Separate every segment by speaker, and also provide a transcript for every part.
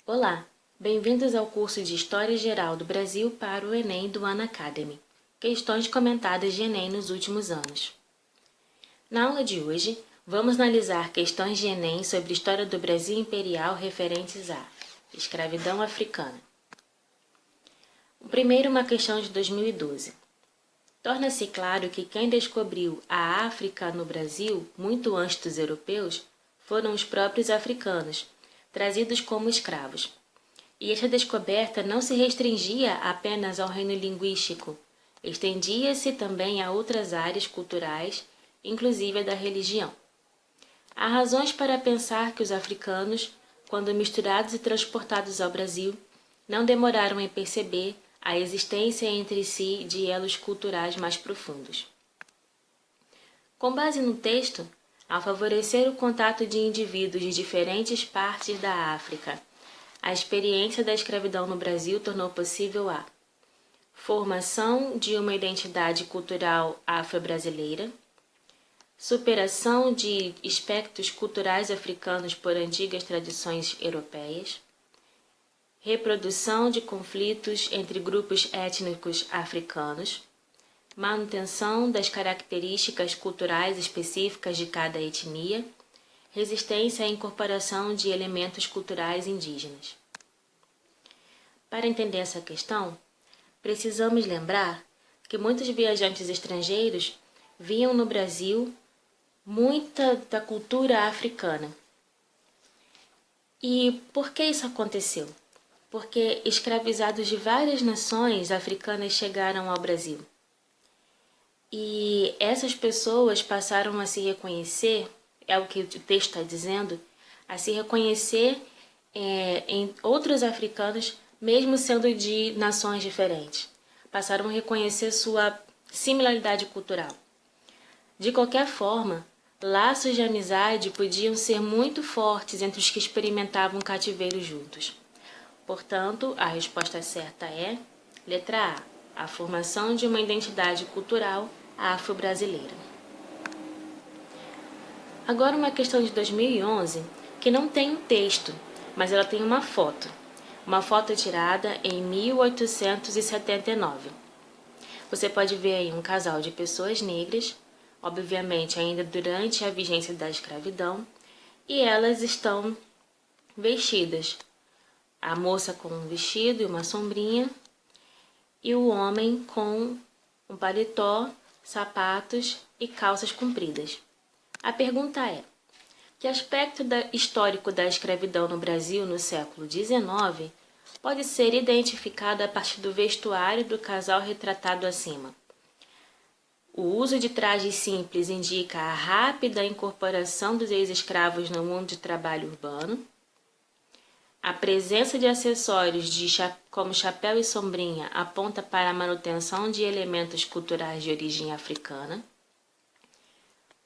Speaker 1: Olá, bem-vindos ao curso de História Geral do Brasil para o Enem do Unacademy. Questões comentadas de Enem nos últimos anos. Na aula de hoje, vamos analisar questões de Enem sobre História do Brasil Imperial referentes à escravidão africana. O primeiro, uma questão de 2012. Torna-se claro que quem descobriu a África no Brasil, muito antes dos europeus, foram os próprios africanos, trazidos como escravos. E esta descoberta não se restringia apenas ao reino linguístico, estendia-se também a outras áreas culturais, inclusive a da religião. Há razões para pensar que os africanos, quando misturados e transportados ao Brasil, não demoraram em perceber a existência entre si de elos culturais mais profundos. Com base no texto, ao favorecer o contato de indivíduos de diferentes partes da África, a experiência da escravidão no Brasil tornou possível a formação de uma identidade cultural afro-brasileira, superação de aspectos culturais africanos por antigas tradições europeias, reprodução de conflitos entre grupos étnicos africanos, manutenção das características culturais específicas de cada etnia, resistência à incorporação de elementos culturais indígenas. Para entender essa questão, precisamos lembrar que muitos viajantes estrangeiros viam no Brasil muita da cultura africana. E por que isso aconteceu? Porque escravizados de várias nações africanas chegaram ao Brasil. E essas pessoas passaram a se reconhecer, é o que o texto está dizendo, a se reconhecer em outros africanos, mesmo sendo de nações diferentes. Passaram a reconhecer sua similaridade cultural. De qualquer forma, laços de amizade podiam ser muito fortes entre os que experimentavam cativeiro juntos. Portanto, a resposta certa é letra A formação de uma identidade cultural afro-brasileira. Agora uma questão de 2011 que não tem um texto, mas ela tem uma foto tirada em 1879. Você pode ver aí um casal de pessoas negras, obviamente ainda durante a vigência da escravidão, e elas estão vestidas. A moça com um vestido e uma sombrinha, e o homem com um paletó, sapatos e calças compridas. A pergunta é: que aspecto histórico da escravidão no Brasil no século XIX pode ser identificado a partir do vestuário do casal retratado acima? O uso de trajes simples indica a rápida incorporação dos ex-escravos no mundo de trabalho urbano. A presença de acessórios como chapéu e sombrinha aponta para a manutenção de elementos culturais de origem africana.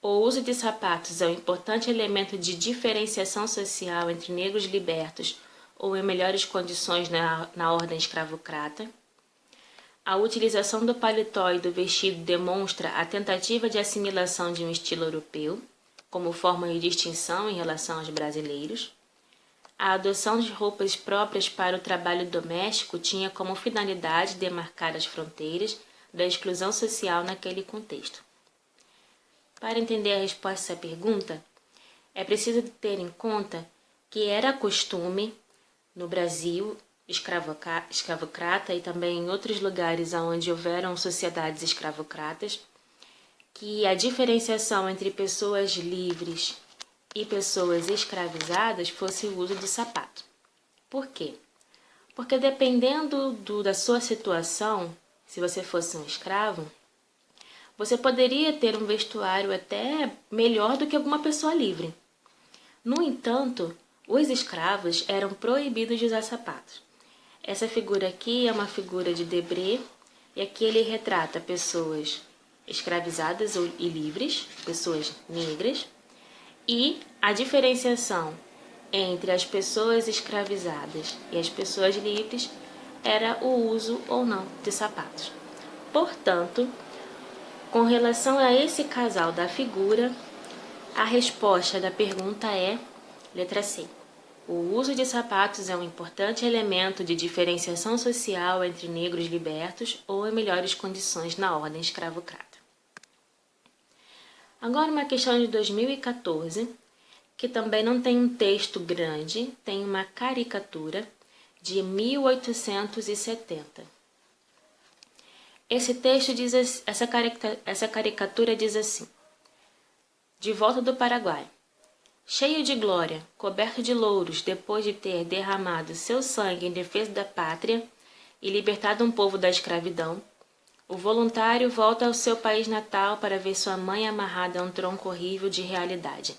Speaker 1: O uso de sapatos é um importante elemento de diferenciação social entre negros libertos ou em melhores condições na ordem escravocrata. A utilização do paletó e do vestido demonstra a tentativa de assimilação de um estilo europeu, como forma de distinção em relação aos brasileiros. A adoção de roupas próprias para o trabalho doméstico tinha como finalidade demarcar as fronteiras da exclusão social naquele contexto. Para entender a resposta a essa pergunta, é preciso ter em conta que era costume no Brasil escravocrata e também em outros lugares onde houveram sociedades escravocratas, que a diferenciação entre pessoas livres e pessoas escravizadas fosse o uso de sapato. Por quê? Porque dependendo da sua situação, se você fosse um escravo, você poderia ter um vestuário até melhor do que alguma pessoa livre. No entanto, os escravos eram proibidos de usar sapatos. Essa figura aqui é uma figura de Debré, e aqui ele retrata pessoas escravizadas e livres, pessoas negras, e a diferenciação entre as pessoas escravizadas e as pessoas livres era o uso ou não de sapatos. Portanto, com relação a esse casal da figura, a resposta da pergunta é letra C. O uso de sapatos é um importante elemento de diferenciação social entre negros libertos ou em melhores condições na ordem escravocrata. Agora uma questão de 2014, que também não tem um texto grande, tem uma caricatura de 1870. Esse texto diz, essa caricatura diz assim: de volta do Paraguai. Cheio de glória, coberto de louros, depois de ter derramado seu sangue em defesa da pátria e libertado um povo da escravidão, o voluntário volta ao seu país natal para ver sua mãe amarrada a um tronco horrível de realidade.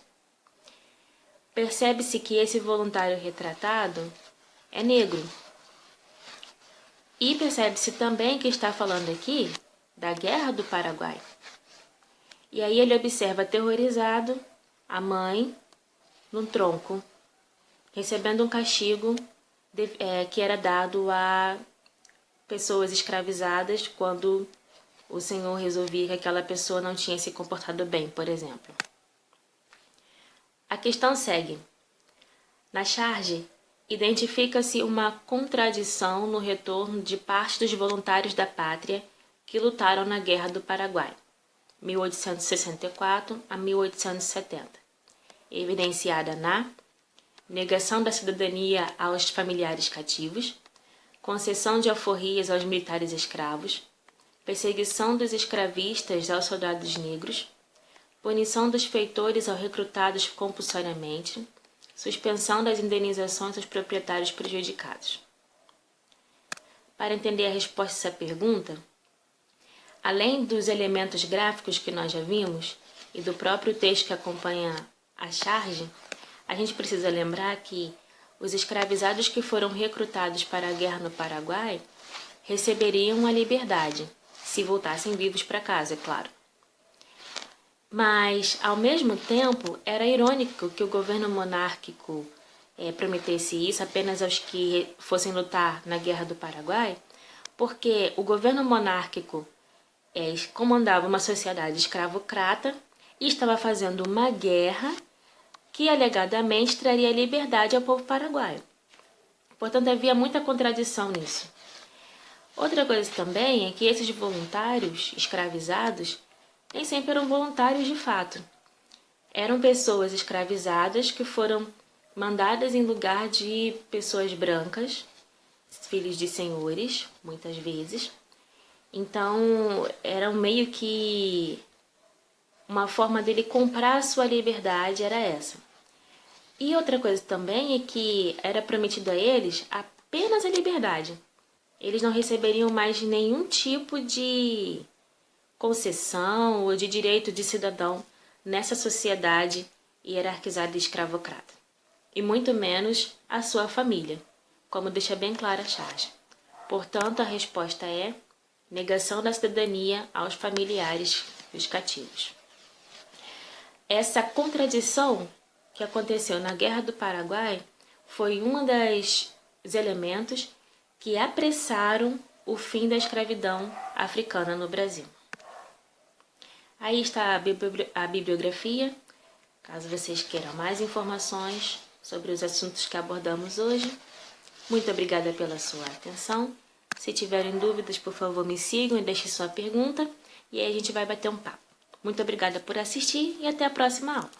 Speaker 1: Percebe-se que esse voluntário retratado é negro. E percebe-se também que está falando aqui da Guerra do Paraguai. E aí ele observa aterrorizado a mãe num tronco, recebendo um castigo que era dado a pessoas escravizadas quando o senhor resolvia que aquela pessoa não tinha se comportado bem, por exemplo. A questão segue. Na charge, identifica-se uma contradição no retorno de parte dos voluntários da pátria que lutaram na Guerra do Paraguai, 1864 a 1870, evidenciada na negação da cidadania aos familiares cativos, concessão de alforrias aos militares escravos, perseguição dos escravistas aos soldados negros, punição dos feitores aos recrutados compulsoriamente, suspensão das indenizações aos proprietários prejudicados. Para entender a resposta a essa pergunta, além dos elementos gráficos que nós já vimos e do próprio texto que acompanha a charge, a gente precisa lembrar que os escravizados que foram recrutados para a guerra no Paraguai receberiam a liberdade, se voltassem vivos para casa, é claro. Mas, ao mesmo tempo, era irônico que o governo monárquico prometesse isso apenas aos que fossem lutar na Guerra do Paraguai, porque o governo monárquico comandava uma sociedade escravocrata e estava fazendo uma guerra que alegadamente traria liberdade ao povo paraguaio. Portanto, havia muita contradição nisso. Outra coisa também é que esses voluntários escravizados nem sempre eram voluntários de fato. Eram pessoas escravizadas que foram mandadas em lugar de pessoas brancas, filhos de senhores, muitas vezes. Então, era meio que uma forma dele comprar a sua liberdade, era essa. E outra coisa também é que era prometido a eles apenas a liberdade. Eles não receberiam mais nenhum tipo de concessão ou de direito de cidadão nessa sociedade hierarquizada e escravocrata. E muito menos a sua família, como deixa bem clara a charge. Portanto, a resposta é negação da cidadania aos familiares dos cativos. Essa contradição que aconteceu na Guerra do Paraguai foi um dos elementos que apressaram o fim da escravidão africana no Brasil. Aí está a bibliografia, caso vocês queiram mais informações sobre os assuntos que abordamos hoje. Muito obrigada pela sua atenção. Se tiverem dúvidas, por favor, me sigam e deixem sua pergunta, e aí a gente vai bater um papo. Muito obrigada por assistir e até a próxima aula.